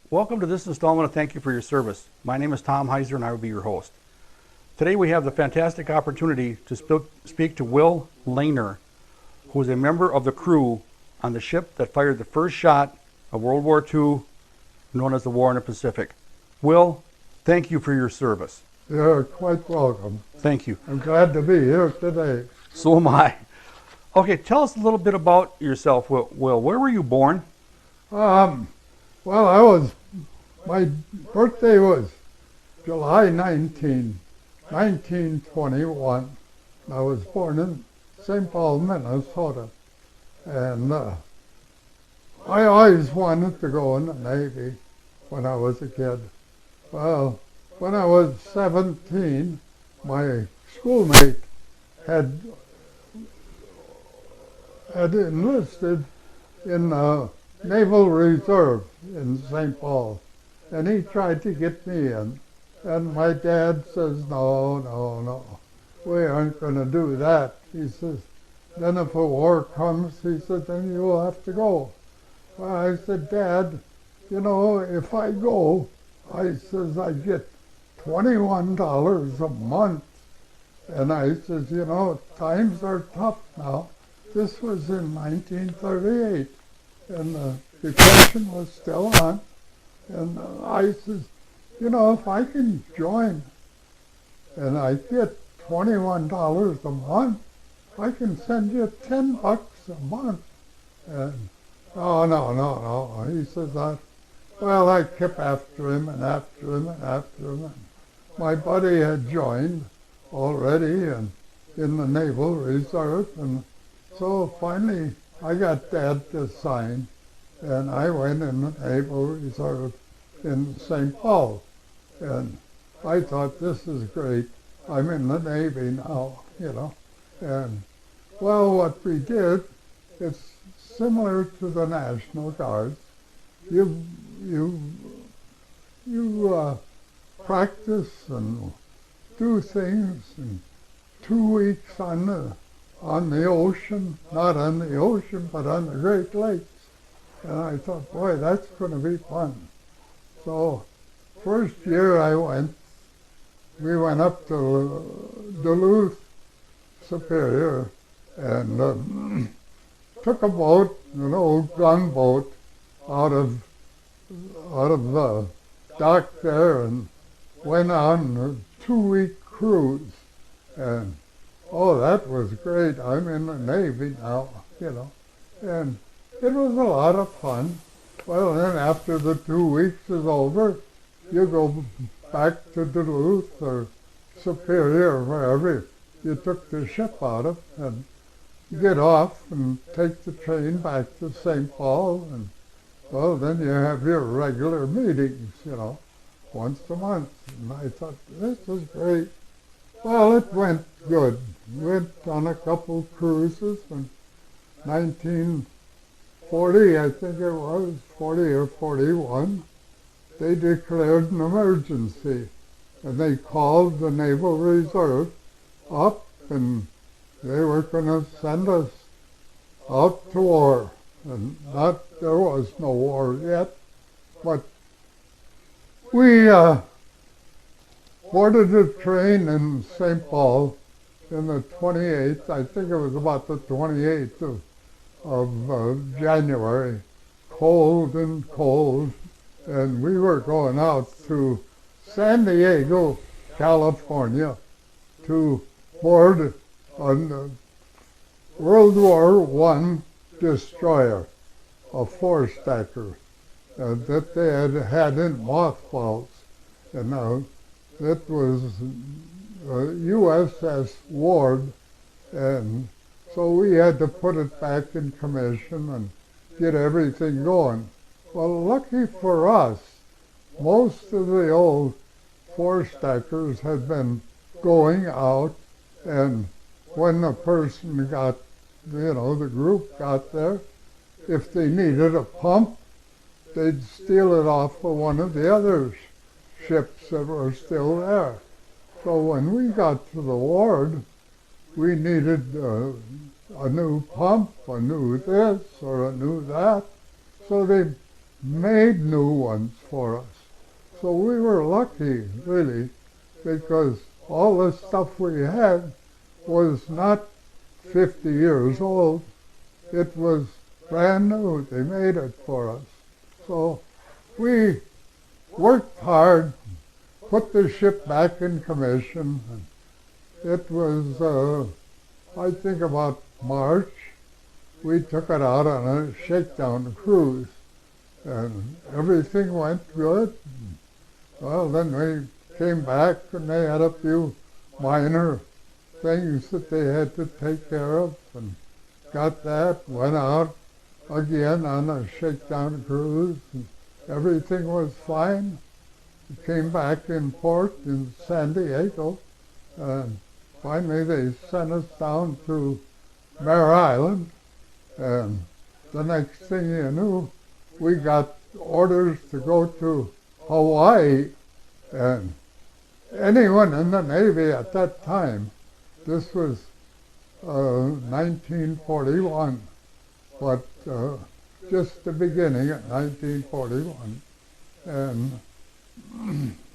Welcome to this installment of Thank You for Your Service. My name is Tom Heiser and I will be your host. Today we have the fantastic opportunity to speak to Will Lanner, who is a member of the crew on the ship that fired the first shot of World War II, known as the War in the Pacific. Will, thank you for your service. You're quite welcome. Thank you. I'm glad to be here today. So am I. Okay, tell us a little bit about yourself, Will. Where were you born? Well, my birthday was July 1921. I was born in St. Paul, Minnesota. And I always wanted to go in the Navy when I was a kid. Well, when I was 17, my schoolmate had enlisted in the Naval Reserve in St. Paul, and he tried to get me in. And my dad says, no, we aren't going to do that. He says, then if a war comes, he said, then you will have to go. Well, I said, Dad, if I go, I says, I get $21 a month. And I says, times are tough now. This was in 1938, and the Depression was still on. And I says, if I can join and I get $21 a month, I can send you $10 a month. And, oh, no. He says, well, I kept after him and after him and after him. And my buddy had joined already and in the Naval Reserve, and so finally I got Dad to sign, and I went in the Naval Reserve in St. Paul. And I thought, this is great. I'm in the Navy now, And, well, what we did, it's similar to the National Guards. You practice and do things in 2 weeks on the ocean, not on the ocean, but on the Great Lakes. And I thought, boy, that's going to be fun. So first year we went up to Duluth, Superior, and took a boat, an old gunboat, out of the dock there and went on a 2-week cruise. And oh, that was great. I'm in the Navy now, And it was a lot of fun. Well, then after the 2 weeks is over, you go back to Duluth or Superior, wherever you took the ship out of, and get off and take the train back to St. Paul. And, well, then you have your regular meetings, once a month. And I thought, this is great. Well, it went good. Went on a couple cruises in 1940, I think it was, 40 or 41. They declared an emergency, and they called the Naval Reserve up, and they were going to send us out to war. And there was no war yet, but we boarded a train in St. Paul in the 28th, I think it was about the 28th of January, cold, and we were going out to San Diego, California, to board a World War I destroyer, a four-stacker, that they had in mothballs. And it was USS Ward, and so we had to put it back in commission and get everything going. Well, lucky for us, most of the old four-stackers had been going out, and when the person got, the group got there, if they needed a pump, they'd steal it off of one of the other ships that were still there. So when we got to the ward, we needed a new pump, a new this, or a new that. So they made new ones for us. So we were lucky, really, because all the stuff we had was not 50 years old. It was brand new. They made it for us. So we worked hard, put the ship back in commission. It was, I think about March. We took it out on a shakedown cruise, and everything went good. Well, then we came back, and they had a few minor things that they had to take care of, and got that, went out again on a shakedown cruise, and everything was fine. We came back in port in San Diego, and finally they sent us down to Mare Island, and the next thing you knew, we got orders to go to Hawaii, and anyone in the Navy at that time, this was 1941, but just the beginning of 1941. And,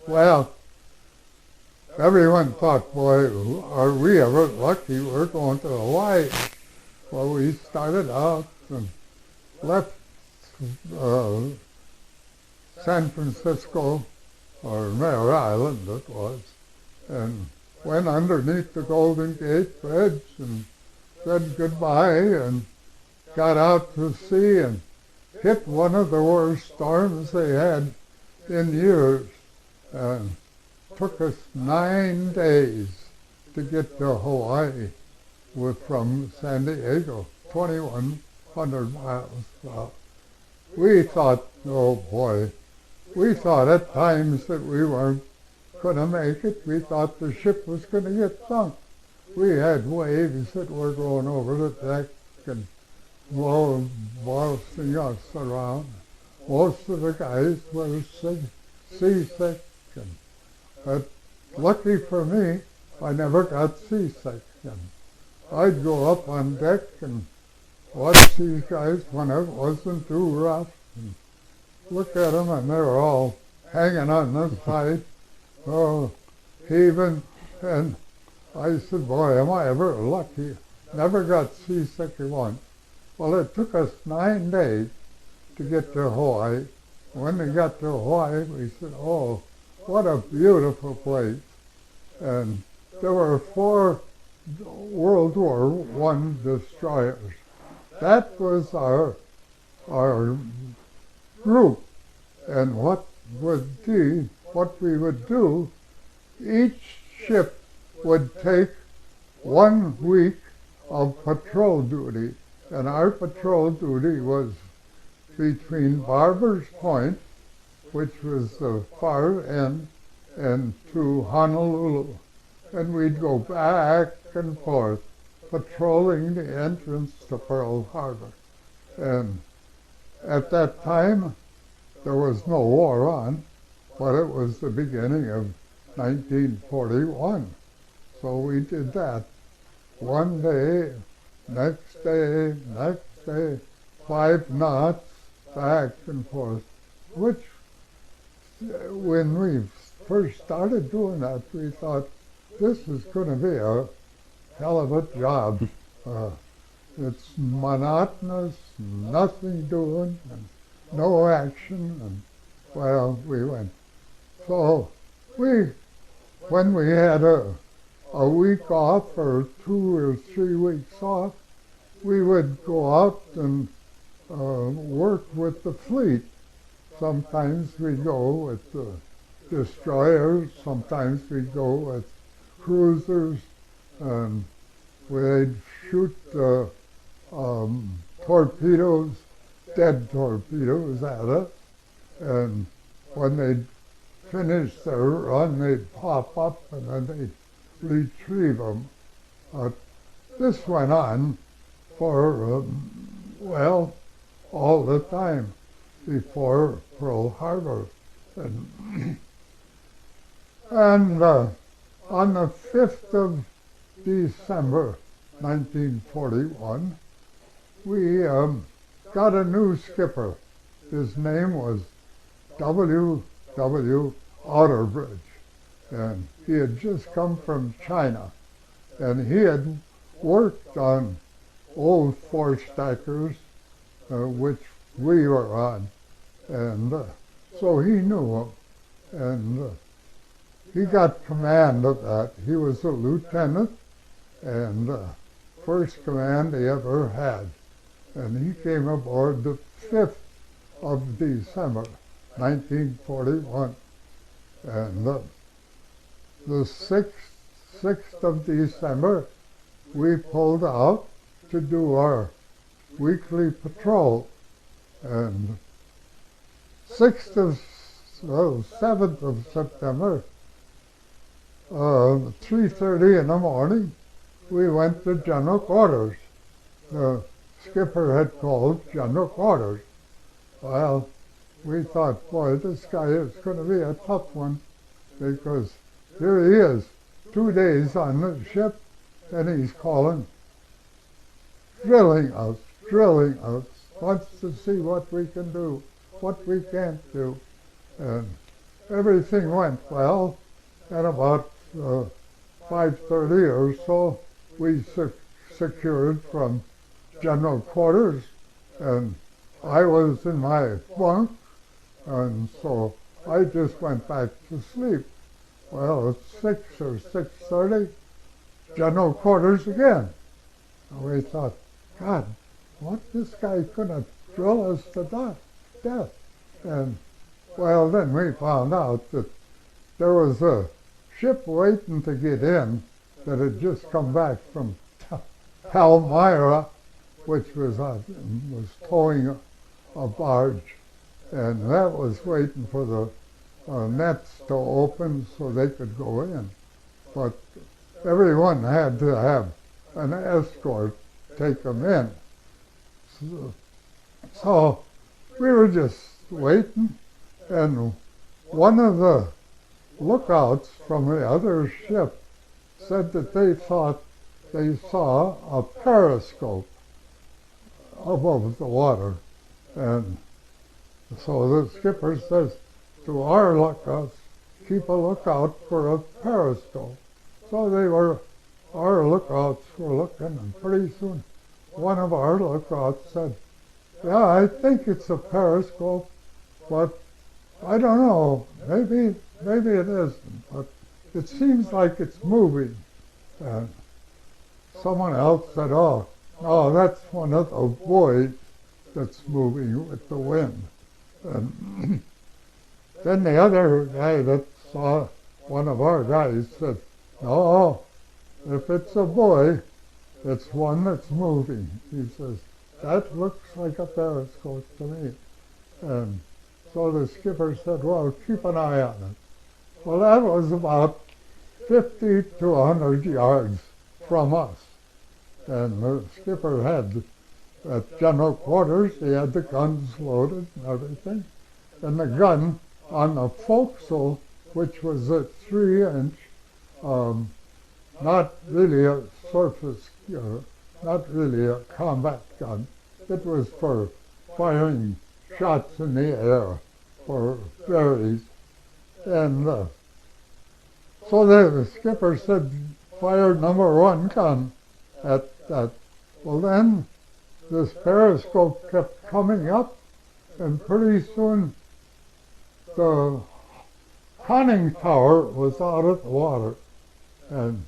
well, everyone thought, boy, are we ever lucky we're going to Hawaii. Well, we started out and left San Francisco, or Mare Island it was, and went underneath the Golden Gate Bridge and said goodbye and got out to sea and hit one of the worst storms they had in years. And took us 9 days to get to Hawaii from San Diego, 2,100 miles. Well, we thought, oh boy, we thought at times that we weren't going to make it. We thought the ship was going to get sunk. We had waves that were going over the deck and bossing us around. Most of the guys were seasick. But lucky for me, I never got seasick. And I'd go up on deck and watch these guys when it wasn't too rough. And look at them, and they're all hanging on the side, heaving. And I said, boy, am I ever lucky. Never got seasick once. Well, it took us 9 days to get to Hawaii. When we got to Hawaii, we said, oh, what a beautiful place. And there were 4 World War I destroyers. That was our group. And what we would do, each ship would take 1 week of patrol duty. And our patrol duty was between Barber's Point, which was the far end, and to Honolulu. And we'd go back and forth, patrolling the entrance to Pearl Harbor. And at that time, there was no war on, but it was the beginning of 1941. So we did that. 1 day, next day, 5 knots, back and forth, which when we first started doing that, we thought, this is going to be a hell of a job. It's monotonous, nothing doing, and no action, and well, we went. So when we had a week off or 2 or 3 weeks off, we would go out and work with the fleet. Sometimes we'd go with the destroyers, sometimes we'd go with cruisers, and we'd shoot torpedoes, dead torpedoes at us, and when they'd finish their run, they'd pop up and then they'd retrieve them. This went on for, well, all the time before Pearl Harbor. And on the 5th of December, 1941, we got a new skipper. His name was W. Outerbridge, and he had just come from China, and he had worked on old four-stackers, which we were on, and so he knew him, and he got command of that. He was a lieutenant, and first command he ever had, and he came aboard the 5th of December, 1941, and the 6th of December, we pulled out to do our weekly patrol, and 7th of September, 3:30 in the morning, we went to general quarters. The skipper had called general quarters. Well, we thought, boy, this guy is going to be a tough one, because here he is, 2 days on the ship, and he's drilling us, wants to see what we can do, what we can't do. And everything went well, and about 5:30 or so, we secured from general quarters, and I was in my bunk, and so I just went back to sleep. Well, at 6 or 6:30, general quarters again. And we thought, God, what, this guy's going to drill us to death. And, well, then we found out that there was a ship waiting to get in that had just come back from Palmyra, which was towing a barge, and that was waiting for the nets to open so they could go in. But everyone had to have an escort take them in. So we were just waiting, and one of the lookouts from the other ship said that they thought they saw a periscope above the water. And so the skipper says to our lookouts, keep a lookout for a periscope. So our lookouts were looking, and pretty soon one of our lookouts said, yeah, I think it's a periscope, but I don't know, maybe it isn't, but it seems like it's moving. And someone else said, oh, that's one of the buoys that's moving with the wind. And then the other guy that saw one of our guys said, no, if it's a buoy, it's one that's moving. He says, that looks like a periscope to me. And so the skipper said, well, keep an eye on it. Well, that was about 50 to 100 yards from us. And the skipper had, at general quarters, he had the guns loaded and everything. And the gun on the forecastle, which was a 3-inch, not really a surface, not really a combat gun. It was for firing shots in the air for berries. And so the skipper said, fire number 1 gun at that. Well, then this periscope kept coming up, and pretty soon the conning tower was out of the water, and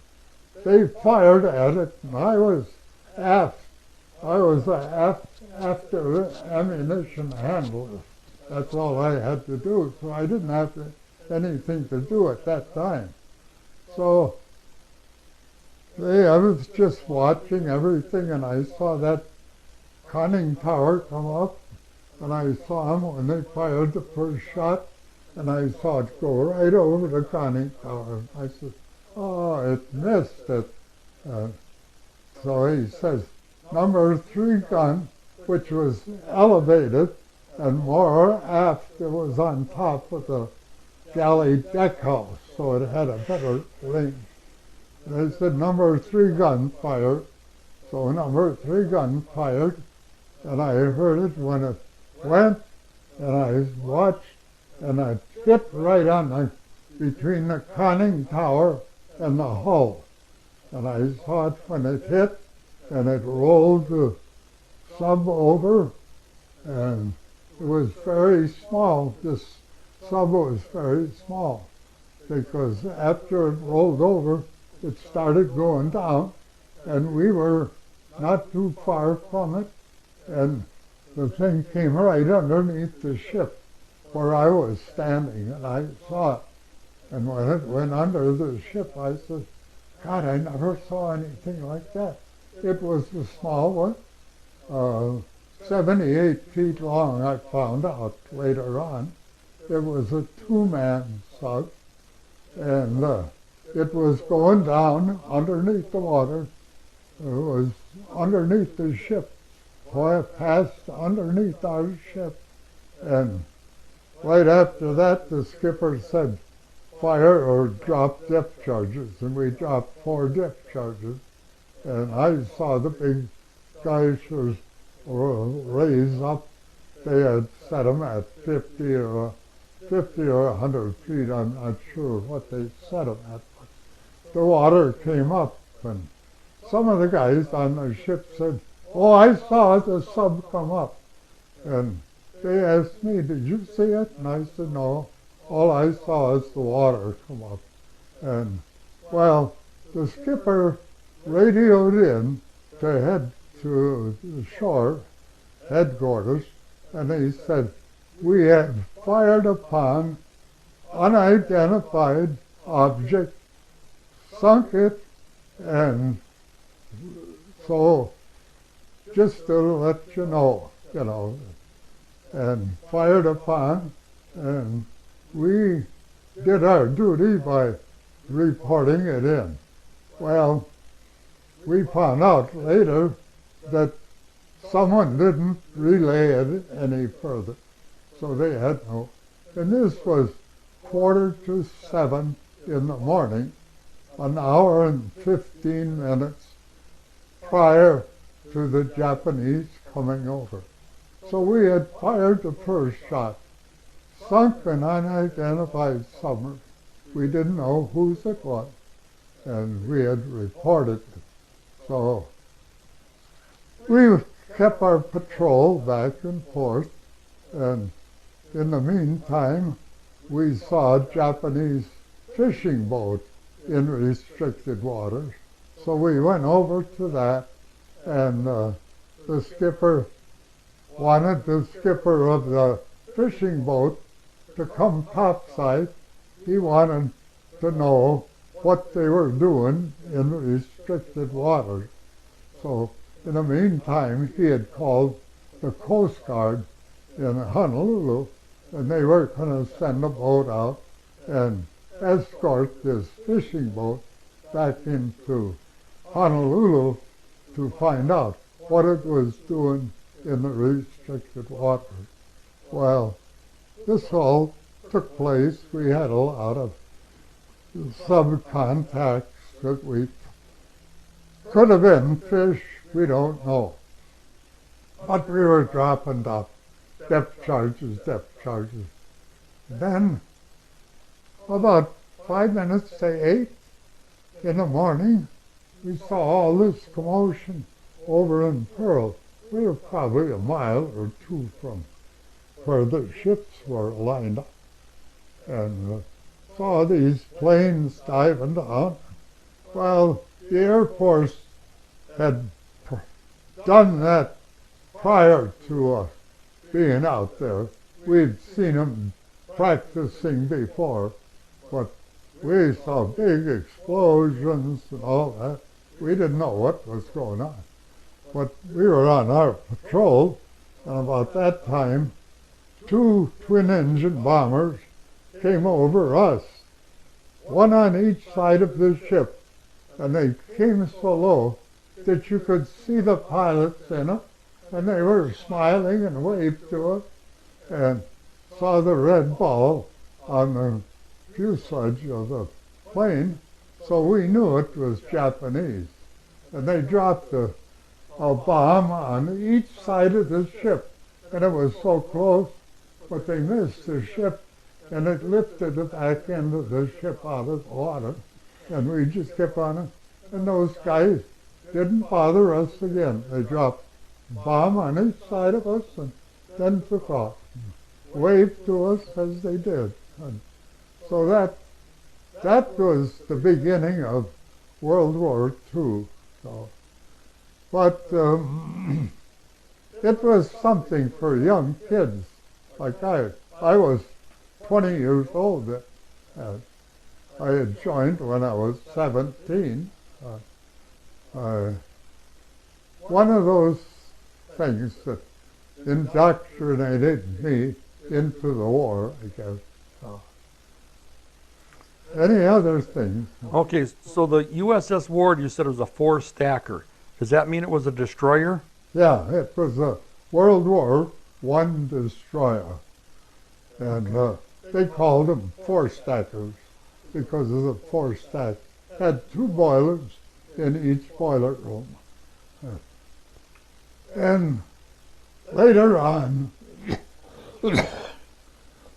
they fired at it, and I was aft. I was after ammunition handler. That's all I had to do, so I didn't have anything to do at that time. So I was just watching everything, and I saw that conning tower come up, and I saw them when they fired the first shot, and I saw it go right over the conning tower. I said, oh, it missed it. So he says, number 3 gun, which was elevated and more aft, it was on top of the galley deck house, so it had a better range. They said number 3 gun fired. So number 3 gun fired, and I heard it when it went, and I watched, and it hit right on between the conning tower and the hull. And I saw it when it hit, and it rolled the sub over, and it was very small. This sub was very small, because after it rolled over, it started going down, and we were not too far from it, and the thing came right underneath the ship where I was standing, and I saw it. And when it went under the ship, I said, God, I never saw anything like that. It was a small one, 78 feet long, I found out later on. It was a two-man sub, and it was going down underneath the water. It was underneath the ship. So I passed underneath our ship, and right after that, the skipper said, fire or drop depth charges, and we dropped 4 depth charges. And I saw the big guys were raised up. They had set them at 50 or 100 feet. I'm not sure what they set them at. But the water came up, and some of the guys on the ship said, oh, I saw the sub come up. And they asked me, did you see it? And I said, no. All I saw is the water come up. And, well, the skipper radioed in to head to the shore headquarters, and he said, we have fired upon unidentified object, sunk it, and so just to let you know, and fired upon, and we did our duty by reporting it in. Well, we found out later that someone didn't relay it any further, so they had no. And this was 6:45 in the morning, an hour and 15 minutes prior to the Japanese coming over. So we had fired the first shot, sunk an unidentified submarine. We didn't know whose it was, and we had reported it. So we kept our patrol back and forth, and in the meantime, we saw a Japanese fishing boat in restricted waters. So we went over to that, and the skipper wanted the skipper of the fishing boat to come topside. He wanted to know what they were doing in restricted waters. So in the meantime, he had called the Coast Guard in Honolulu, and they were going to send a boat out and escort this fishing boat back into Honolulu to find out what it was doing in the restricted waters. Well, this all took place. We had a lot of subcontacts that we could have been fish, we don't know. But we were dropping depth charges. Then, about 5 minutes to 8 in the morning, we saw all this commotion over in Pearl. We were probably a mile or 2 from where the ships were lined up, and saw these planes diving down. Well, the Air Force had done that prior to us being out there. We'd seen them practicing before, but we saw big explosions and all that. We didn't know what was going on. But we were on our patrol, and about that time, 2 twin-engine bombers came over us, one on each side of the ship, and they came so low that you could see the pilots in it, and they were smiling and waved to us, and saw the red ball on the fuselage of the plane, so we knew it was Japanese. And they dropped a bomb on each side of the ship, and it was so close but they missed the ship, and it lifted the back end of the ship out of the water, and we just kept on it. And those guys didn't bother us again. They dropped a bomb on each side of us and then took off, waved to us as they did. And so that was the beginning of World War II. So, but it was something for young kids like I was 20 years old. I had joined when I was 17. One of those things that indoctrinated me into the war, I guess. Any other things? Okay, so the USS Ward, you said it was a four-stacker. Does that mean it was a destroyer? Yeah, it was a World War I destroyer. And they called them four-stackers because of the four stack. Had two boilers in each boiler room. And later on,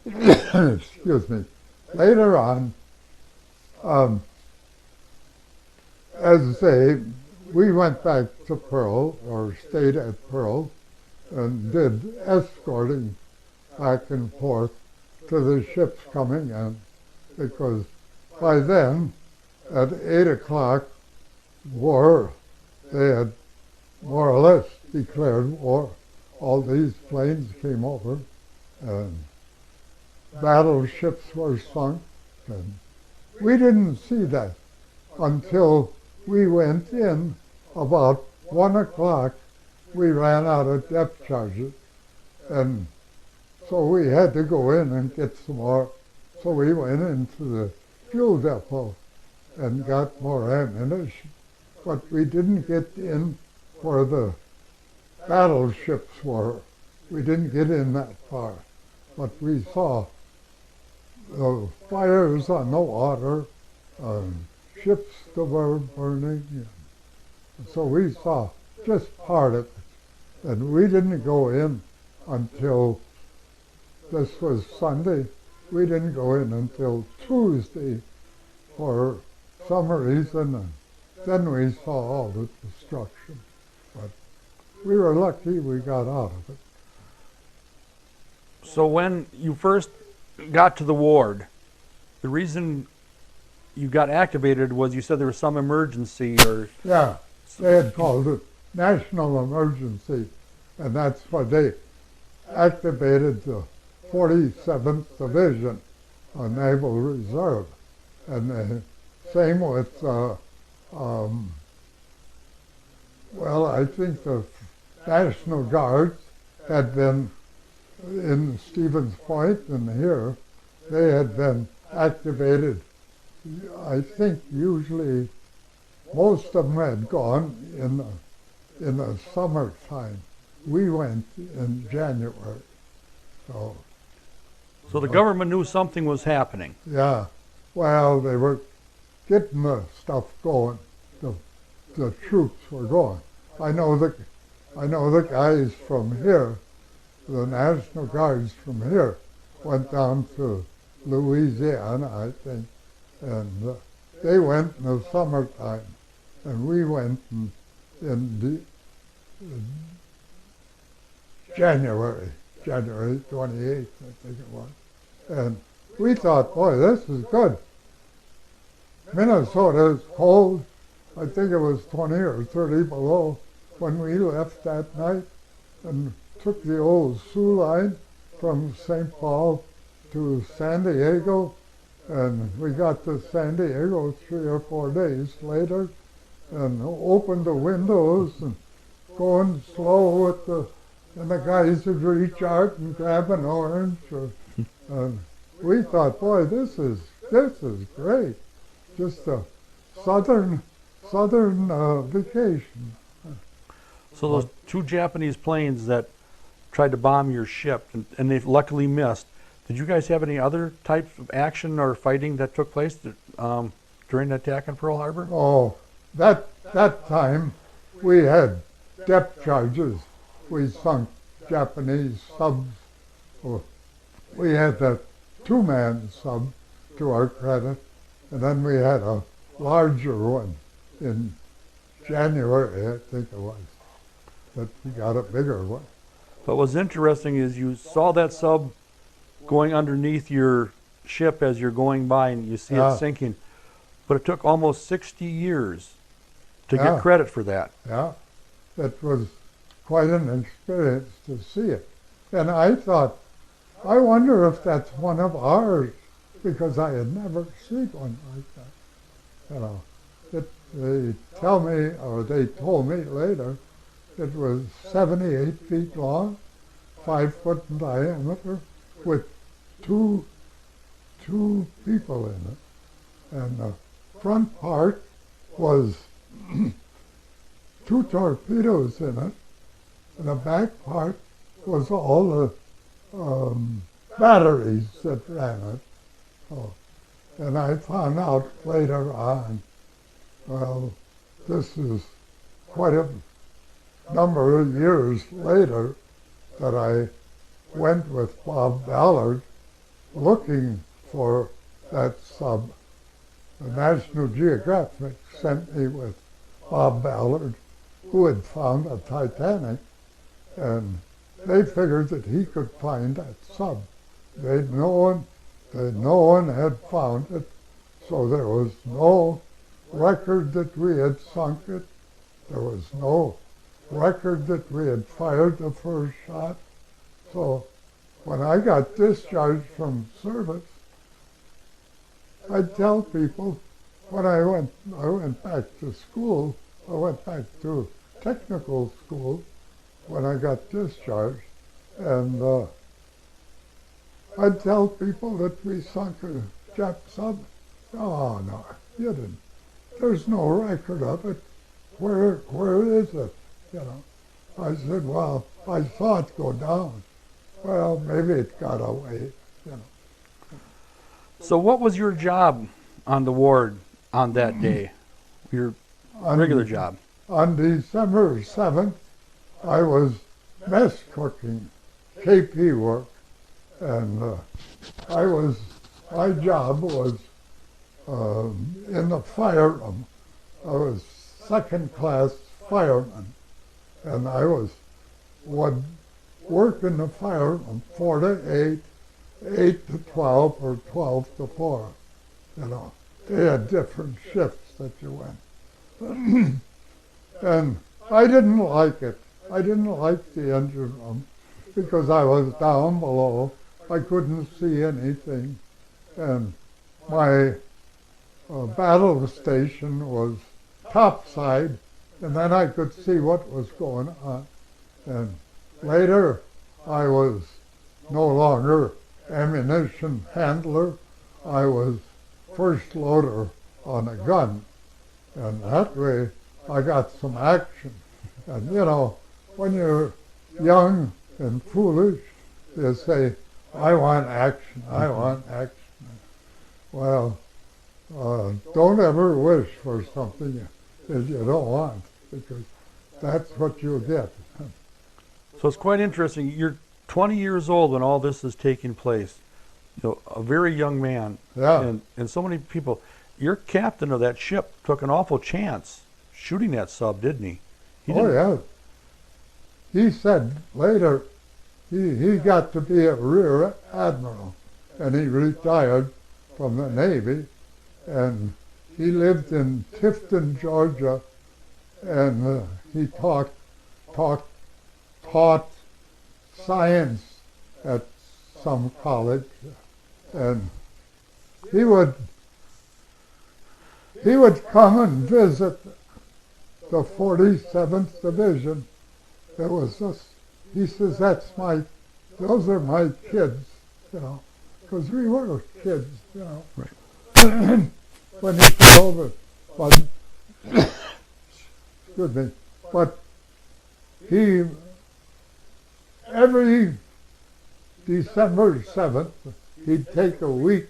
excuse me, later on, as we went back to Pearl, or stayed at Pearl, and did escorting back and forth to the ships coming in, because by then, at 8 o'clock, they had more or less declared war. All these planes came over, and battleships were sunk, and we didn't see that until we went in about 1 o'clock. We ran out of depth charges, and so we had to go in and get some more. So we went into the fuel depot and got more ammunition, but we didn't get in where the battleships were. We didn't get in that far, but we saw the fires on the water, ships that were burning. So we saw just part of it, and we didn't go in until, this was Sunday, we didn't go in until Tuesday for some reason, and then we saw all the destruction. But we were lucky we got out of it. So when you first got to the ward, the reason you got activated was you said there was some emergency, or... Yeah, they had called it national emergency, and that's what they activated the 47th Division of Naval Reserve. And the same with, well, I think the National Guards had been in Stevens Point and here, they had been activated. I think usually most of them had gone in the summertime. We went in January. So the government knew something was happening. Yeah, well, they were getting the stuff going. The troops were going. I know the guys from here, the National Guards from here, went down to Louisiana, I think, and they went in the summertime, and we went in January 28th, I think it was. And we thought, boy, this is good. Minnesota is cold. I think it was 20 or 30 below when we left that night and took the old Sioux line from St. Paul to San Diego. And we got to San Diego 3 or 4 days later and opened the windows and going slow with and the guys would reach out and grab an orange. We thought, boy, this is great. Just a southern vacation. So those two Japanese planes that tried to bomb your ship, and they luckily missed, did you guys have any other types of action or fighting that took place during the attack on Pearl Harbor? Oh, that time we had depth charges. We sunk Japanese subs we had that two-man sub to our credit, and then we had a larger one in January, I think it was, that we got a bigger one. But what's interesting is you saw that sub going underneath your ship as you're going by and you see it sinking. But it took almost 60 years to get credit for that. Yeah, it was quite an experience to see it. And I thought, I wonder if that's one of ours, because I had never seen one like that. You know, they tell me, or they told me later, it was 78 feet long, 5 foot in diameter, with two people in it. And the front part was 2 torpedoes in it, and the back part was all the batteries that ran it. Oh. And I found out later on, well, this is quite a number of years later that I went with Bob Ballard looking for that sub. The National Geographic sent me with Bob Ballard, who had found a Titanic, and they figured that he could find that sub. No one had found it, so there was no record that we had sunk it. There was no record that we had fired the first shot. So when I got discharged from service, I'd tell people when I went back to school, I went back to technical school when I got discharged, and I'd tell people that we sunk a Jap sub. Oh, no, you didn't. There's no record of it. Where is it? You know. I said, well, I saw it go down. Well, maybe it got away, you know. So what was your job on the ward on that day? Your regular job? On December 7th, I was mess cooking, KP work, and my job was in the fire room. I was second-class fireman, and I would work in the fire room 4 to 8, 8 to 12, or 12 to 4. You know, they had different shifts that you went. And I didn't like it. I didn't like the engine room because I was down below. I couldn't see anything. And my battle station was topside, and then I could see what was going on. And later, I was no longer ammunition handler. I was first loader on a gun. And that way, I got some action. And you know, when you're young and foolish, you say, I want action, I want action. Well, don't ever wish for something that you don't want, because that's what you'll get. So it's quite interesting. You're 20 years old when all this is taking place. You know, a very young man. Yeah. And so many people. Your captain of that ship took an awful chance shooting that sub, didn't he? Oh, yeah. He said later he got to be a rear admiral, and he retired from the Navy, and he lived in Tifton, Georgia, and he taught science at some college, and he would come and visit the 47th Division. There was this, he says, those are my kids, you know, because we were kids, you know. Right. When he came over, but, excuse me, but he, every December 7th, he'd take a week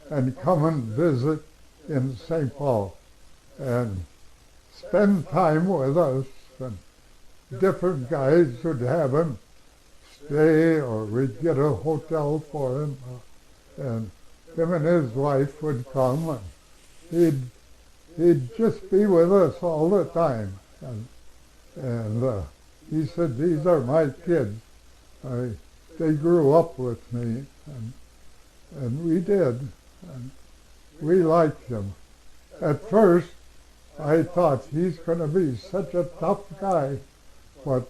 and come and visit in St. Paul and spend time with us, and different guys would have him stay, or we'd get a hotel for him, and him and his wife would come, and he'd just be with us all the time. And he said, "These are my kids. They grew up with me," and we did. And we liked him. At first, I thought he's going to be such a tough guy, but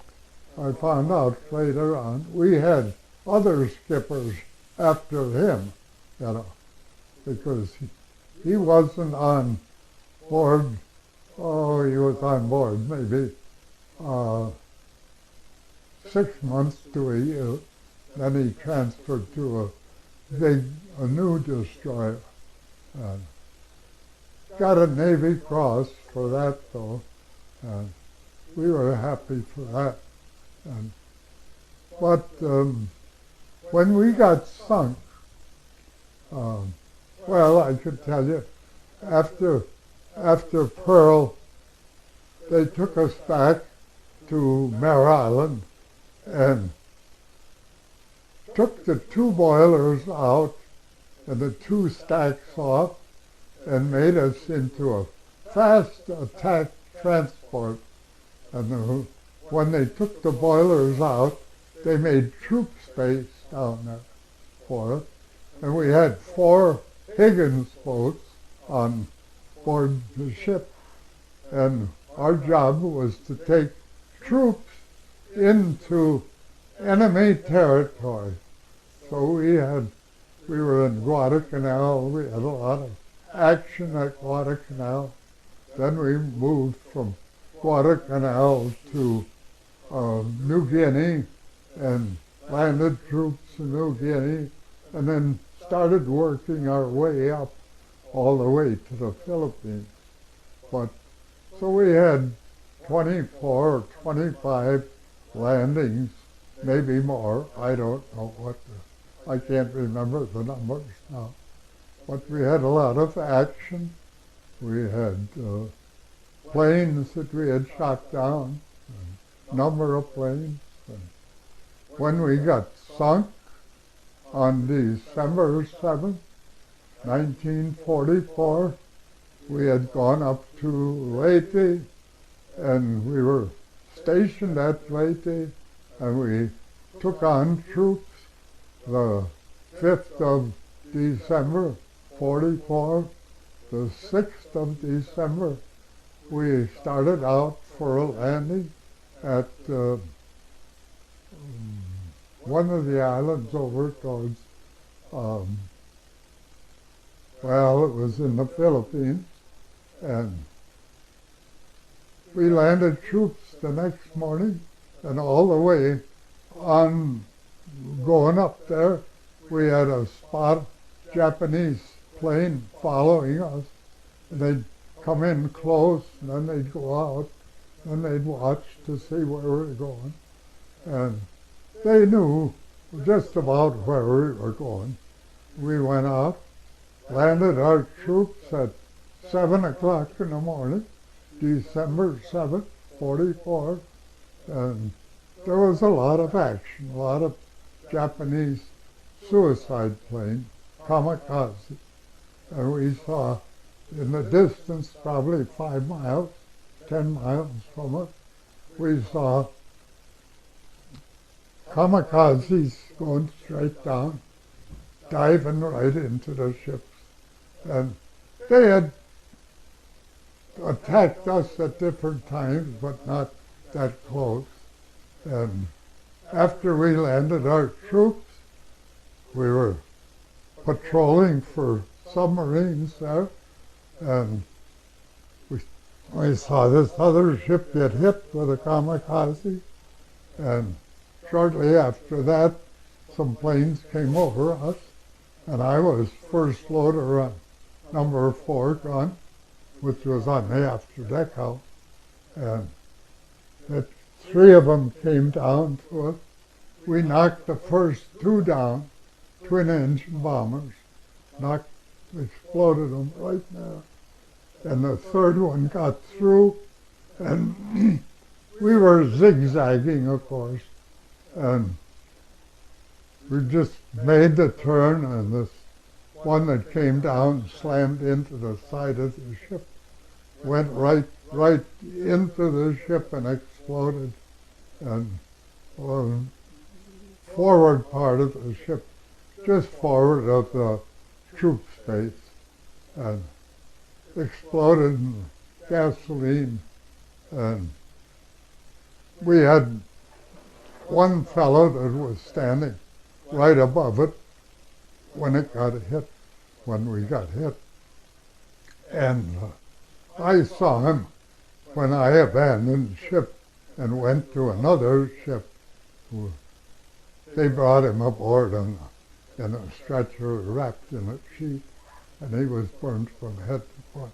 I found out later on we had other skippers after him, because he wasn't on board. Oh, he was on board maybe 6 months to a year. Then he transferred to a new destroyer. Got a Navy Cross for that, though. We were happy for that. But when we got sunk, well, I could tell you, after Pearl, they took us back to Mare Island and took the 2 boilers out and the 2 stacks off and made us into a fast attack transport. And when they took the boilers out, they made troop space down there for us. And we had 4 Higgins boats on board the ship. And our job was to take troops into enemy territory. So we were in Guadalcanal. We had a lot of action at Guadalcanal. Then we moved from Guadalcanal to New Guinea and landed troops in New Guinea, and then started working our way up all the way to the Philippines. But so we had 24 or 25 landings, maybe more. I don't know I can't remember the numbers now. But we had a lot of action. We had planes that we had shot down, a number of planes. And when we got sunk on December 7th, 1944, we had gone up to Leyte, and we were stationed at Leyte, and we took on troops the 5th of December, 44. The 6th of December, we started out for a landing at one of the islands over towards, well, it was in the Philippines, and we landed troops the next morning, and all the way on going up there, we had a spot Japanese plane following us, and they'd come in close, and then they'd go out, and they'd watch to see where we were going. And they knew just about where we were going. We went out, landed our troops at 7 o'clock in the morning, December 7th, 44, and there was a lot of action, a lot of Japanese suicide planes, kamikaze. And we saw in the distance, probably 5 miles, 10 miles from us, we saw kamikazes going straight down, diving right into the ships. And they had attacked us at different times, but not that close. And after we landed our troops, we were patrolling for submarines there, and we saw this other ship get hit with a kamikaze, and shortly after that, some planes came over us, and I was first loader on number 4 gun, which was on the after deck house, and the 3 of them came down to us. We knocked the first 2 down, twin-engine bombers, exploded them right there. And the 3rd one got through, and we were zigzagging, of course, and we just made the turn, and this one that came down slammed into the side of the ship, went right into the ship and exploded, and forward part of the ship, just forward of the troop space, and exploded in gasoline. And we had one fellow that was standing right above it when we got hit. And I saw him when I abandoned ship and went to another ship. They brought him aboard in a stretcher wrapped in a sheet, and he was burned from head to foot.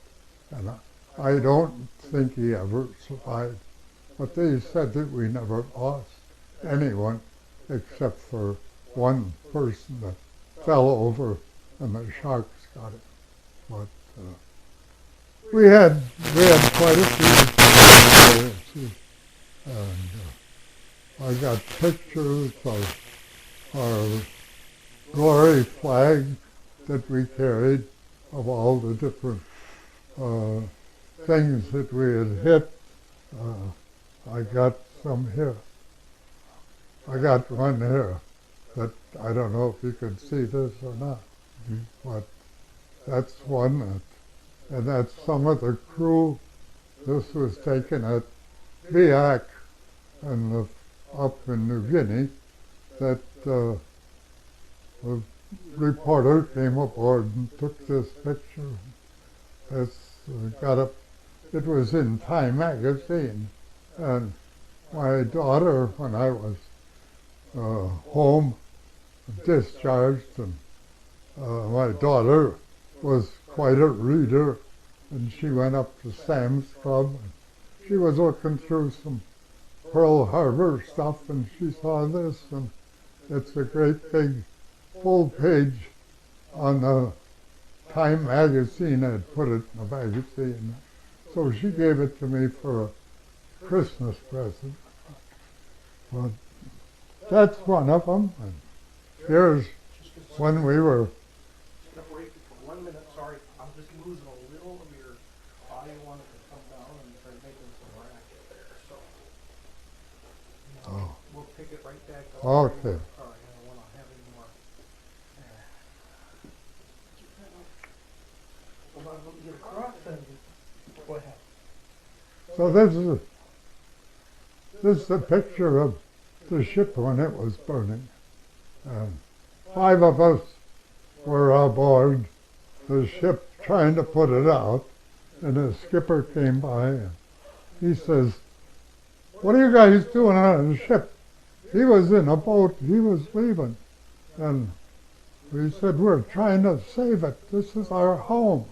And I don't think he ever survived. But they said that we never lost anyone except for one person that fell over and the sharks got it. But we had quite a few experiences. And I got pictures of our glory flag that we carried of all the different things that we had hit. I got some here. I got one here that I don't know if you can see this or not, but that's one and that's some of the crew. This was taken at Biak and up in New Guinea. That the reporter came aboard and took this picture. It was in Time magazine, and my daughter, when I was home, discharged, and my daughter was quite a reader, and she went up to Sam's Club, and she was looking through some Pearl Harbor stuff, and she saw this, and it's a great big full page on the Time magazine. I'd put it in the magazine. So she gave it to me for a Christmas present. But that's one of them. And here's when we were. Separate for 1 minute, sorry. I'm just losing a little of your audio. Wanted to come down and start making some racket there. So we'll pick it right back up. Okay. Sorry, I don't want to have any more. Well, let me get across and go ahead. So this is a picture of the ship when it was burning. 5 of us were aboard the ship trying to put it out, and the skipper came by and he says, "What are you guys doing on the ship?" He was in a boat, he was leaving. And we said, "We're trying to save it. This is our home.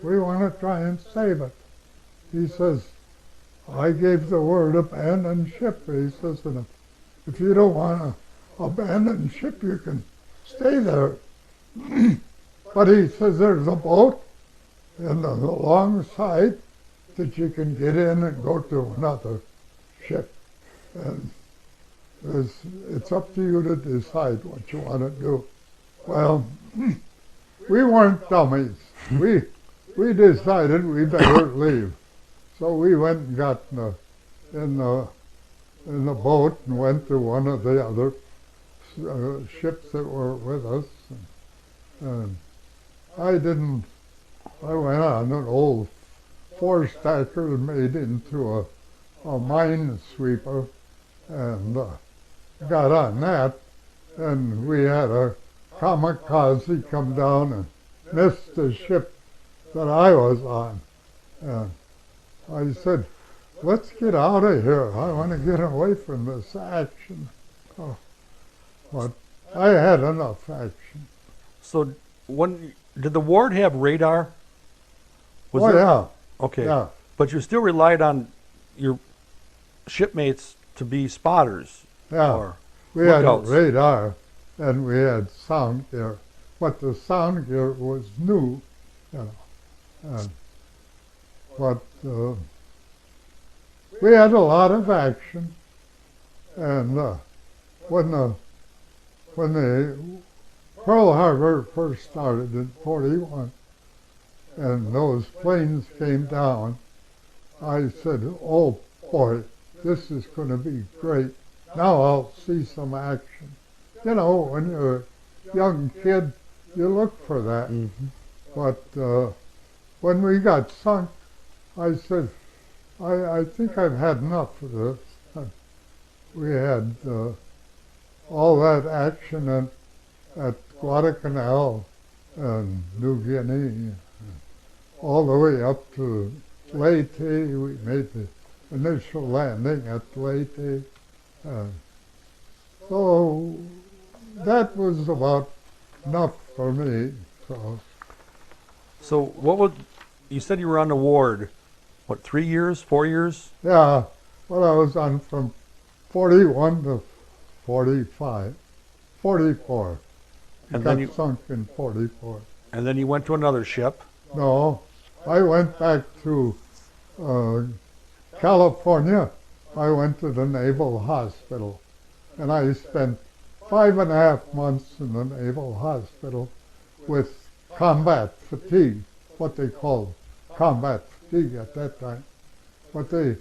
We want to try and save it." He says, "I gave the word abandon ship." He says, "And if you don't want to abandon ship, you can stay there." But he says, "There's a boat in the long side that you can get in and go to another ship. And it's up to you to decide what you want to do." Well, we weren't dummies. We decided we better leave. So we went and got in the boat and went to one of the other ships that were with us. And I went on an old 4-stacker made into a minesweeper, and got on that, and we had a kamikaze come down and missed the ship that I was on. And I said, "Let's get out of here. I want to get away from this action." But I had enough action. So, did the ward have radar? Yeah. Okay. Yeah. But you still relied on your shipmates to be spotters. Yeah. Or We had lookouts. radar and we had sound gear. But the sound gear was new, but we had a lot of action. And when when the Pearl Harbor first started in 41, and those planes came down, I said, oh boy, this is going to be great. Now I'll see some action. You know, when you're a young kid, you look for that. Mm-hmm. But when we got sunk, I said, I think I've had enough of this. We had all that action at Guadalcanal and New Guinea, all the way up to Leyte. We made the initial landing at Leyte. So that was about enough for me. So what would, you said you were on the ward, what, 3 years, 4 years? Yeah, well, I was on from 41 to 45, 44. And Got then you, sunk in 44. and then you went to another ship. No, I went back to California. I went to the Naval Hospital, and I spent 5.5 months in the Naval Hospital with combat fatigue, what they called combat fatigue at that time. But they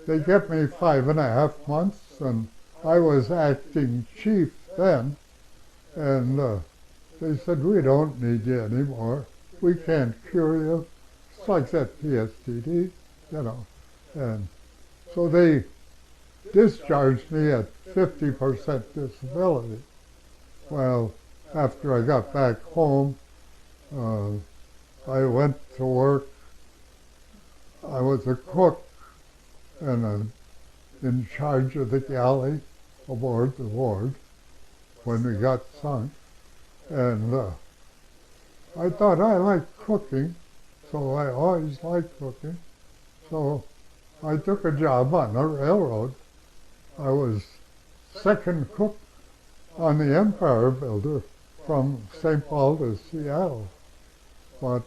kept me 5.5 months, and I was acting chief then, and they said, we don't need you anymore. We can't cure you. It's like that PSTD, you know. And so they discharged me at 50% disability. Well, after I got back home, I went to work. I was a cook and in charge of the galley aboard the ward when we got sunk. And I thought I liked cooking, so I always liked cooking. So I took a job on the railroad. I was second cook on the Empire Builder from St. Paul to Seattle. But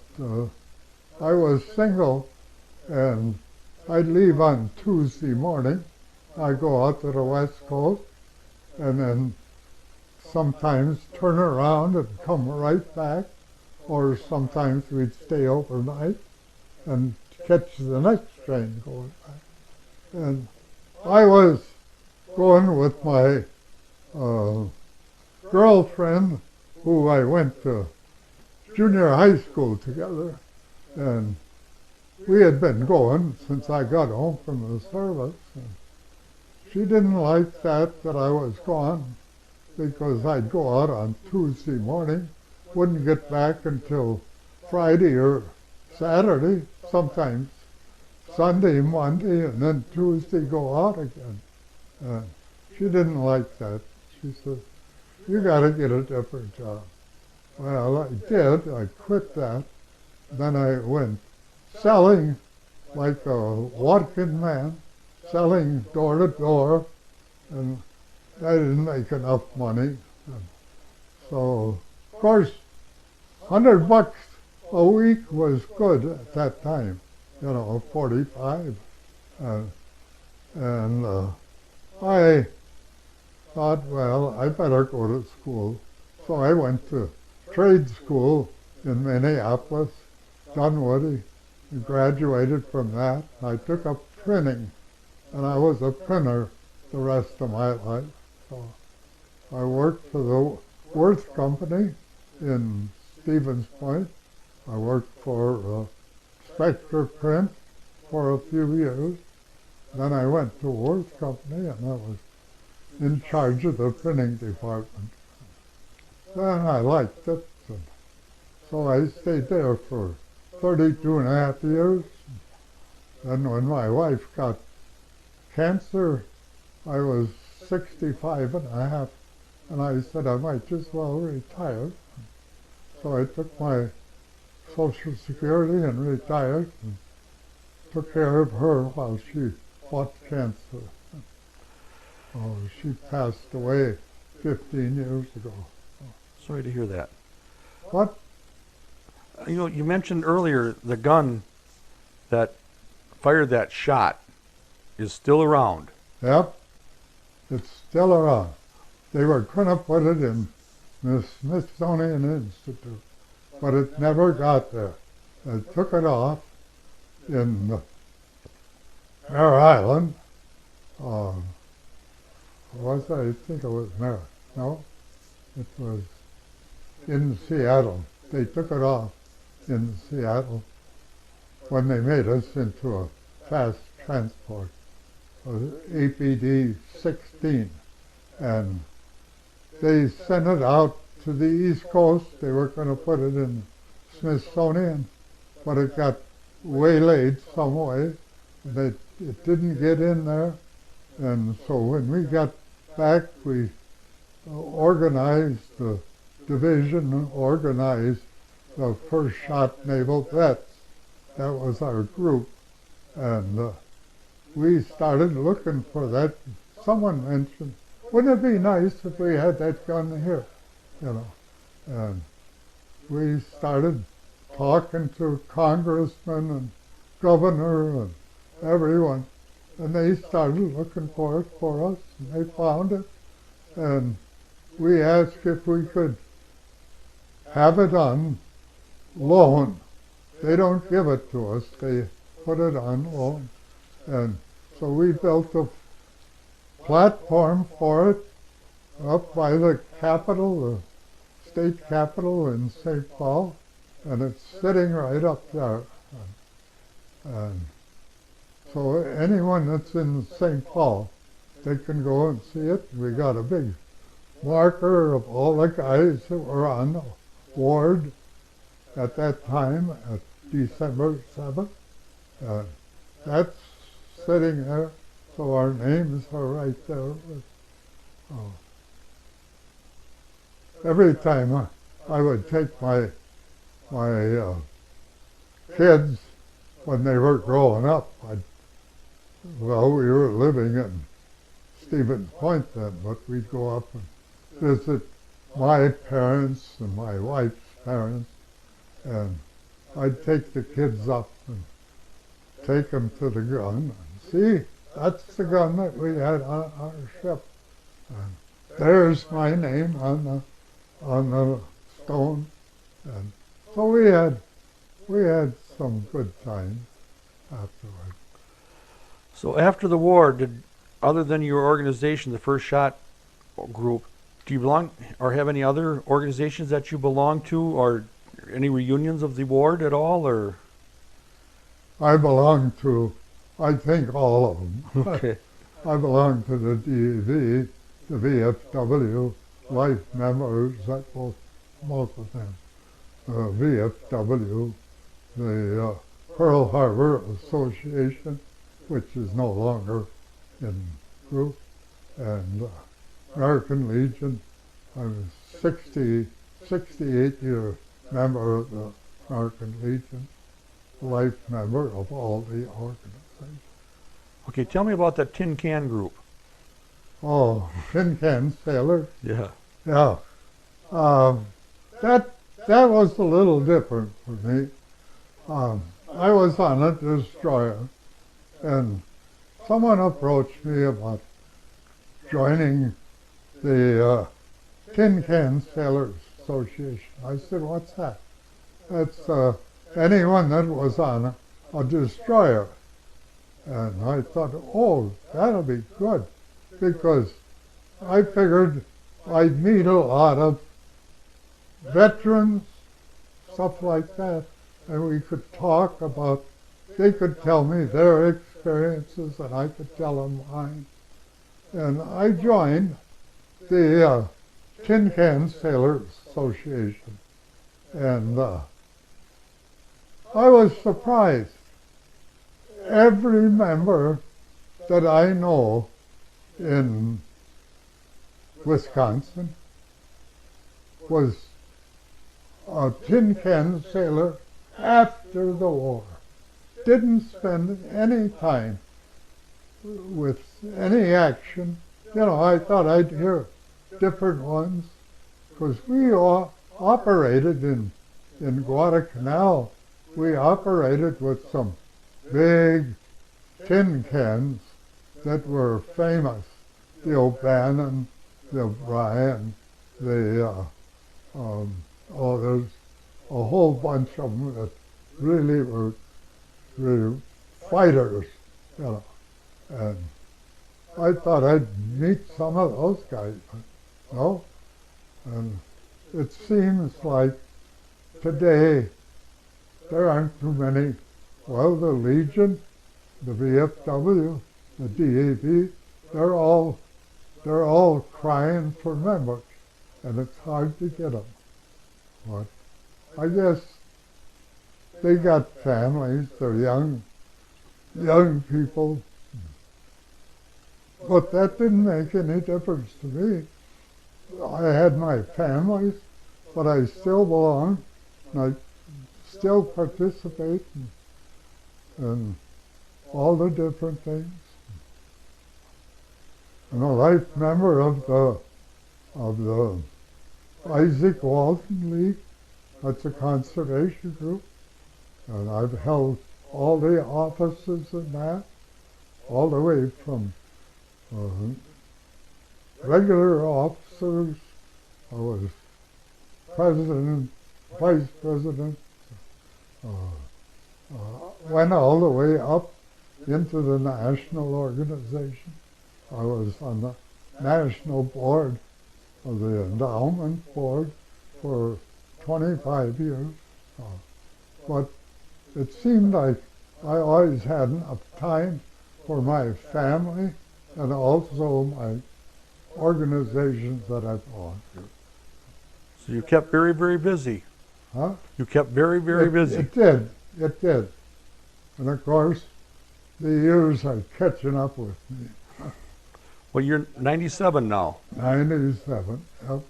I was single, and I'd leave on Tuesday morning. I'd go out to the West Coast, and then sometimes turn around and come right back, or sometimes we'd stay overnight and catch the next train going back. And I was going with my girlfriend, who I went to junior high school together, and we had been going since I got home from the service. And she didn't like that I was gone, because I'd go out on Tuesday morning, wouldn't get back until Friday or Saturday, sometimes Sunday, Monday, and then Tuesday go out again. She didn't like that. She said, you got to get a different job. Well, I did. I quit that. Then I went selling like a walk-in man, selling door to door, and I didn't make enough money. So, of course, $100 a week was good at that time, 45. I thought, well, I better go to school. So I went to trade school in Minneapolis, Dunwoody, and graduated from that. I took up printing, and I was a printer the rest of my life. So I worked for the Worth Company in Stevens Point. I worked for Spectre Print for a few years. Then I went to Worth Company, and I was in charge of the printing department. Then I liked it, and so I stayed there for 32.5 years. Then when my wife got cancer, I was 65.5, and I said I might just well retire. So I took my Social Security and retired, and took care of her while she fought cancer. Oh, she passed away 15 years ago. Sorry to hear that. What? You mentioned earlier the gun that fired that shot is still around. Yep, it's still around. They were going to put it in the Smithsonian Institute, but it never got there. They took it off in Mare Island. I think it was Mare. No, it was in Seattle. They took it off in Seattle when they made us into a fast transport, APD 16. And they sent it out to the East Coast. They were going to put it in Smithsonian, but it got waylaid some way. It didn't get in there. And so when we got back, we organized the division, organized the First Shot Naval Vets. That was our group. And we started looking for that. Someone mentioned, wouldn't it be nice if we had that gun here? You know. And we started talking to congressmen and governor and everyone. And they started looking for it for us, and they found it. And we asked if we could have it on loan. They don't give it to us, they put it on loan. And so we built a platform for it up by the Capitol, the state capitol in St. Paul, and it's sitting right up there. And so anyone that's in St. Paul, they can go and see it. We got a big marker of all the guys that were on the ward at that time, at December 7th. That's sitting there, so our names are right there. Every time I would take my kids when they were growing up, we were living in Stevens Point then, but we'd go up and visit my parents and my wife's parents, and I'd take the kids up and take them to the gun and see, that's the gun that we had on our ship. And there's my name on the stone. And so we had some good times afterward. So after the war, other than your organization, the First Shot Group, do you belong or have any other organizations that you belong to, or any reunions of the ward at all, or? I belong to, I think, all of them. Okay. I belong to the DEV, the VFW, life members, most of them. VFW, the Pearl Harbor Association, which is no longer in group, and American Legion. I was 68-year member of the American Legion, life member of all the organizations. Okay, tell me about that Tin Can Group. Oh, Tin Can Sailors? Yeah. Yeah. That was a little different for me. I was on a destroyer, and someone approached me about joining the Tin Can Sailors Association. I said, what's that? That's anyone that was on a destroyer. And I thought, oh, that'll be good, because I figured I'd meet a lot of veterans, stuff like that, and we could talk about, they could tell me their experiences and I could tell them mine. And I joined the Tin Can Sailors Association, and I was surprised. Every member that I know in Wisconsin was a tin can sailor after the war. Didn't spend any time with any action. You know, I thought I'd hear different ones, because we all operated in Guadalcanal. We operated with some big tin cans that were famous, the O'Bannon the Brian, the, there's a whole bunch of them that really were fighters, you know. And I thought I'd meet some of those guys, but no. And it seems like today there aren't too many. Well, the Legion, the VFW, the DAB, they're all crying for members, and it's hard to get them. But I guess they got families, they're young people. But that didn't make any difference to me. I had my families, but I still belong, and I still participate in all the different things. I'm a life member of the Isaac Walton League. That's a conservation group, and I've held all the offices in that, all the way from regular officers. I was president, vice president, went all the way up into the national organization. I was on the national board of the endowment board for 25 years. But it seemed like I always had enough time for my family and also my organizations that I belong to. So you kept very, very busy. Huh? You kept very, very busy. It did. And of course, the years are catching up with me. Well, you're 97 now. 97, yep.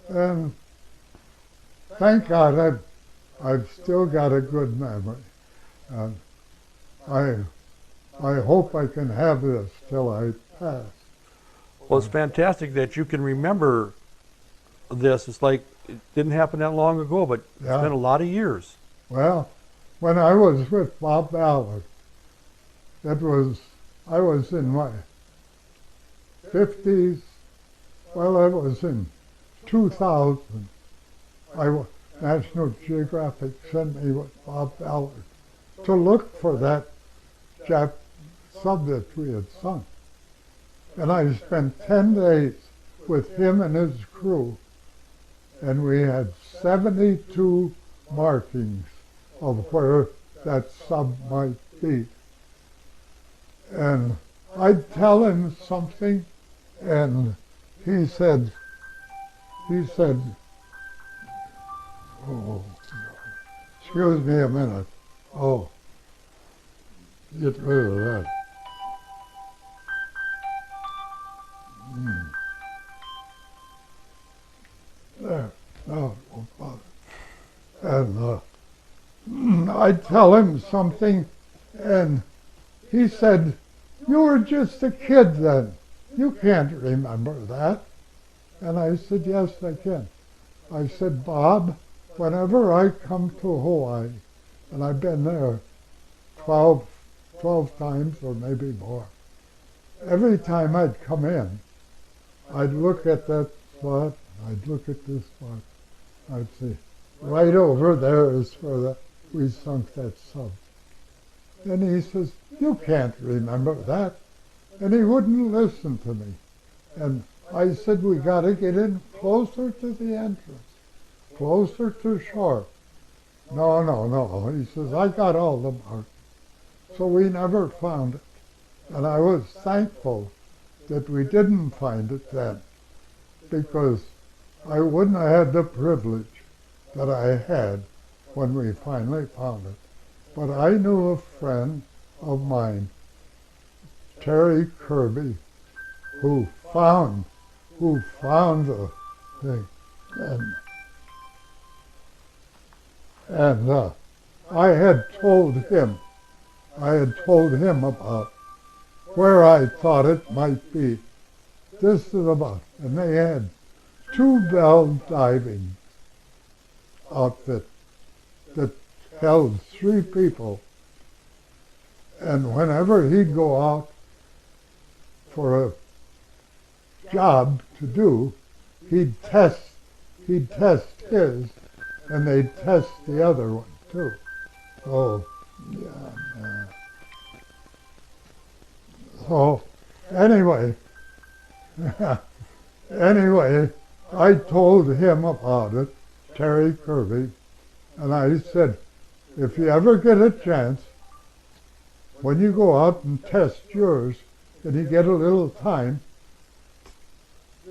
And thank God I've still got a good memory. And I hope I can have this till I pass. Well, it's fantastic that you can remember this. It's like it didn't happen that long ago, but it's been a lot of years. Well, when I was with Bob Ballard, I was in my 50s. Well, I was in 2000. National Geographic sent me with Bob Ballard to look for that sub that we had sunk. And I spent 10 days with him and his crew, and we had 72 markings of where that sub might be. And I'd tell him something, and he said, oh, excuse me a minute. Oh, get rid of that. There, no, it won't bother. And I'd tell him something, and he said, "You were just a kid then. You can't remember that." And I said, "Yes, I can." I said, "Bob, whenever I come to Hawaii," and I've been there 12 times or maybe more, every time I'd come in, I'd look at that spot, I'd look at this spot, I'd say, right over there is where we sunk that sub. And he says, "You can't remember that." And he wouldn't listen to me. And I said, "We got to get in closer to the entrance, closer to shore." No. He says, "I got all the marks." So we never found it. And I was thankful that we didn't find it then, because I wouldn't have had the privilege that I had when we finally found it. But I knew a friend of mine, Terry Kirby, who found the thing. And I had told him about where I thought it might be. This is about, and they had 2 Bell diving outfit that held 3 people. And whenever he'd go out for a job to do, he'd test his, and they'd test the other one too. So, yeah. So, anyway, anyway, I told him about it, Terry Kirby, and I said, if you ever get a chance, when you go out and test yours, and you get a little time,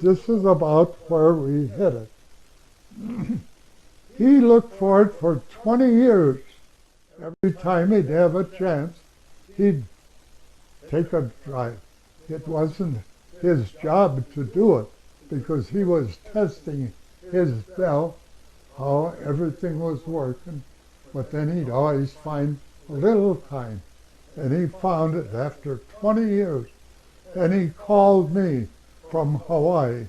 this is about where we hit it. He looked for it for 20 years. Every time he'd have a chance, he'd take a drive. It wasn't his job to do it because he was testing his bell, how everything was working, but then he'd always find a little time. And he found it after 20 years. And he called me from Hawaii,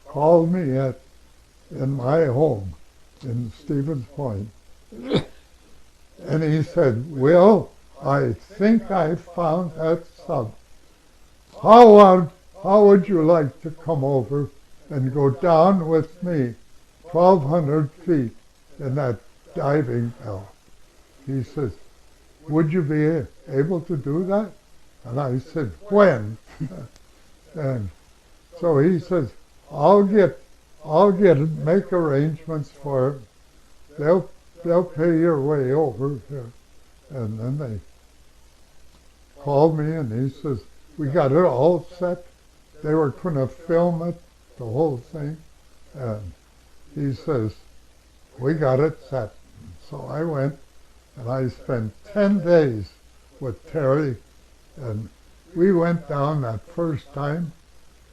called me in my home in Stevens Point. And he said, Will, I think I found that sub. How would you like to come over and go down with me 1,200 feet in that diving bell? He says, would you be able to do that? And I said, when? And so he says, make arrangements for it. They'll pay your way over here. And then they called me and he says, we got it all set. They were going to film it, the whole thing. And he says, we got it set. So I went and I spent 10 days with Terry, and we went down that first time,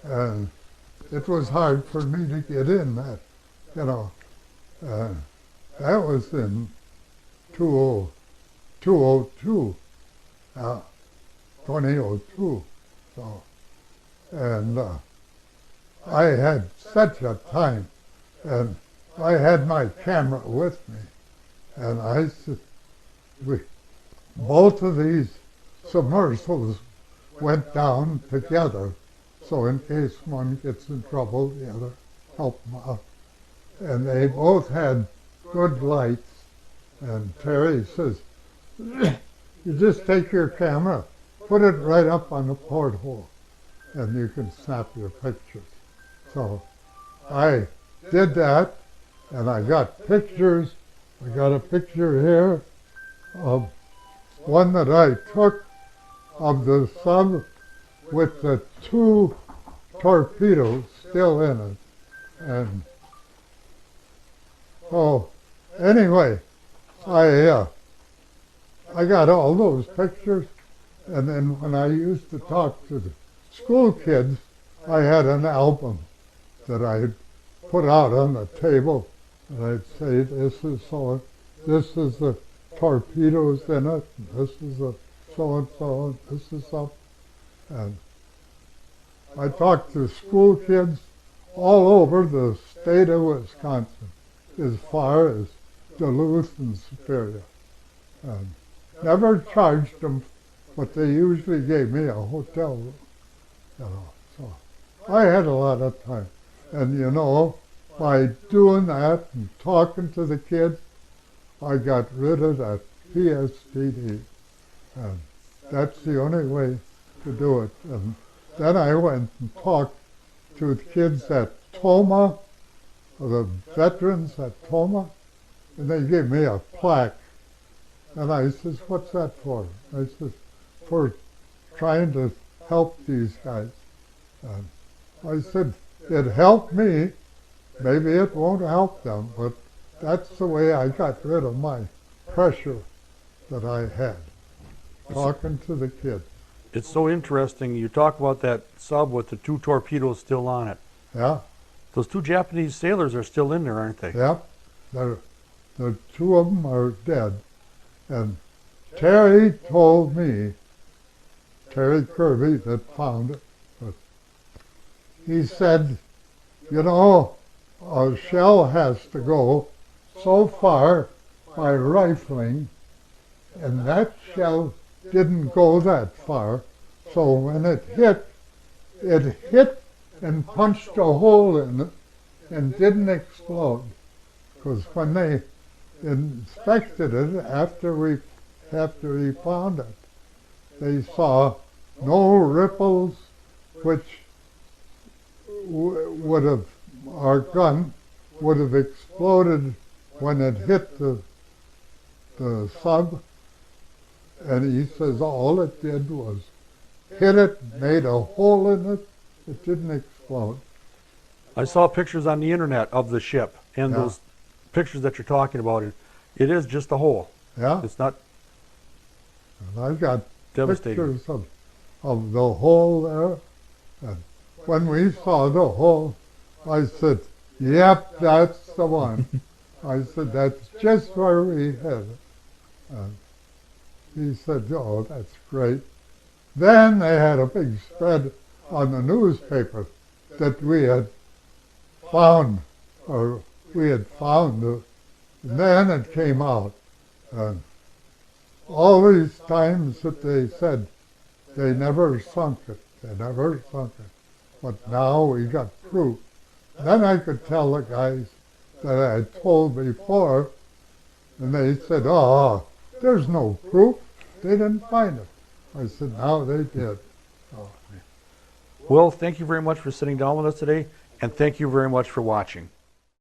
and it was hard for me to get in that, you know. That was in 2002, 2002. So, and I had such a time, and I had my camera with me, and I said, both of these submersibles went down together, so in case one gets in trouble, the other help them out. And they both had good lights, and Terry says, you just take your camera, put it right up on the porthole, and you can snap your pictures. So I did that, and I got pictures. I got a picture here of one that I took of the sub with the 2 torpedoes still in it. And so anyway, I got all those pictures, and then when I used to talk to the school kids, I had an album that I'd put out on the table, and I'd say, this is the torpedoes in it, and this is the so-and-so, and this is up. And I talked to school kids all over the state of Wisconsin, as far as Duluth and Superior. And never charged them, but they usually gave me a hotel room. You know, so I had a lot of time. And you know, by doing that and talking to the kids, I got rid of that PSTD. And that's the only way to do it. And then I went and talked to the kids at Toma, the veterans at Toma, and they gave me a plaque. And I says, what's that for? I says, for trying to help these guys. And I said, it helped me. Maybe it won't help them, but that's the way I got rid of my pressure that I had, talking to the kids. It's so interesting. You talk about that sub with the 2 torpedoes still on it. Yeah, Those 2 Japanese sailors are still in there, aren't they? yep. The 2 of them are dead. And Terry told me, Terry Kirby that found it, but he said, you know, a shell has to go so far by rifling, and that shell didn't go that far. So when it hit and punched a hole in it and didn't explode. Because when they inspected it after we found it, they saw no ripples, which would have, our gun would have exploded when it hit the sub. And he says all it did was hit it, made a hole in it, it didn't explode. I saw pictures on the internet of the ship, and those pictures that you're talking about, it is just a hole. Yeah. It's not And I got devastating. pictures of the hole there. And when we saw the hole, I said, yep, that's the one. I said, that's just where we hit it. And he said, oh, that's great. Then they had a big spread on the newspaper that we had found, or we had found it. And then it came out. And all these times that they said they never sunk it, they never sunk it. But now we got proof. Then I could tell the guys that I had told before, and they said, oh, there's no proof. They didn't find it. I said, now they did. So, Will, thank you very much for sitting down with us today, and thank you very much for watching.